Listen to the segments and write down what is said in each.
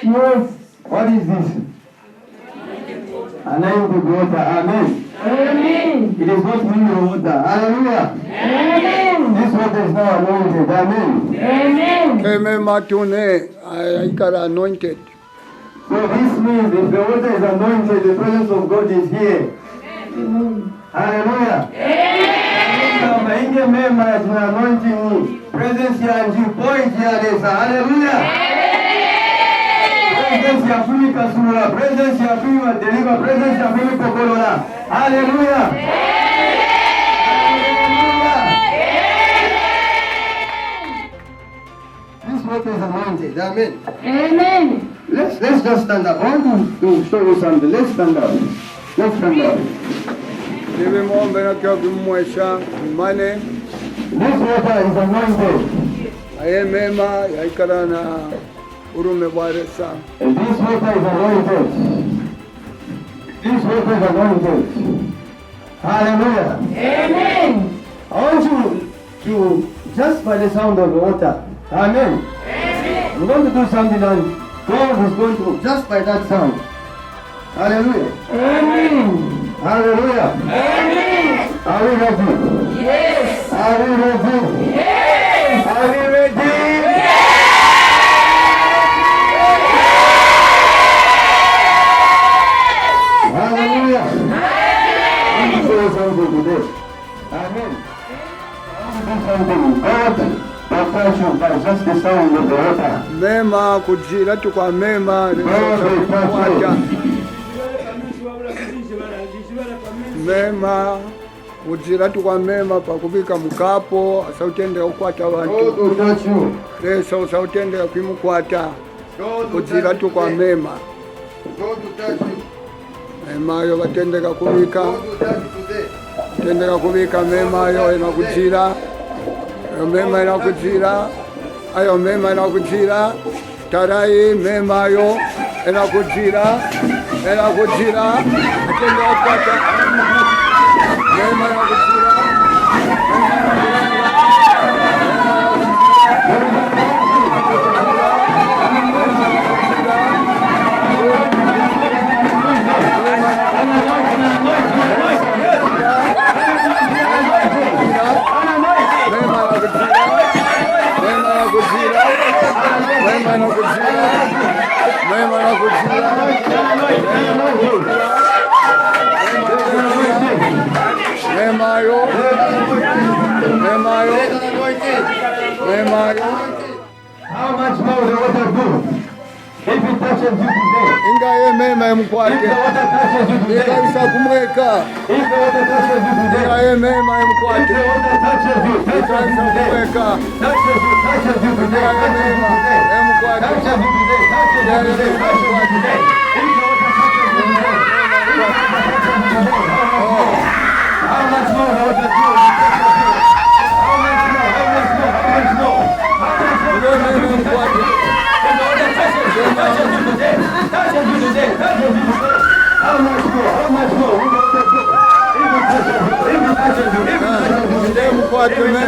Yes. What is this? Anointed water. Amen. Amen. It is not mineral water. Hallelujah. Amen. This water is now anointed. Amen. Amen. Amen. Matune. I got anointed. So this means if the water is anointed, the presence of God is here. Amen. Hallelujah. Amen. Maingia mema ya tuna anointing presence ya nji point ya lesa. Hallelujah. Presence ya fumi kasura, presence ya fumi deliver, presence ya fumi kokolola. Hallelujah. This water is anointed. Amen. Amen. Let's just stand up. I want to show you something. Let's stand up. Let's stand up. This water is anointed. Ayemema yaikarana urume baresa. And this water is anointed. This water is anointed. Hallelujah. Amen. I want you to just by the sound of the water. Amen. Amen. We're going to do something and God is going to just by that sound. Hallelujah. Amen. Hallelujah. Amen. Are we ready? Yes. Are we ready? Yes. Are we ready? Yes. Hallelujah. I want to show you something today. Amen. I want to do something. God baptize you by just the sound of the water. Mema kujira tukwa mema. Mema ujira tukwa mema pakubika mukapo asautendera ukwata abantu lesa usautendera kwimukwata ujira tukwa mema mema yo batendeka kubika tendeka kubika mema yo inakujira mema inakujira ayo mema inakujira tarai mema yo inakujira atenda ukwata mema inakujira How much more the water do? If it touches you today. Inga mema mkwake. If the water touches you today. Inga kumweka. If the water touches you today. Inga mema mkwake. If the water touches you today. Touches you today. Touches you today. Touches you today. Touches you today. Touches you today. If the water touches you today. How much more the water do? How much more? How much more? How much more? Touches you today. Touches you today. Touches you today. How much more? How much more? We don't touch you. Even touches you. Even touches you. Even touches you today. Even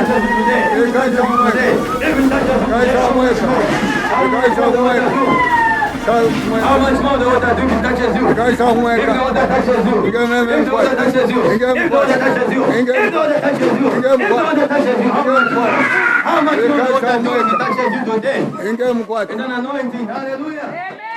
touches you today. Even touches you today. Even touches you today. How much more the water do if it touches you? If the water touches you. If the water touches you. If the water touches you. If the water touches you. If the water touches you. How much more the water do if it touches you today? It's an anointing. Hallelujah. Amen.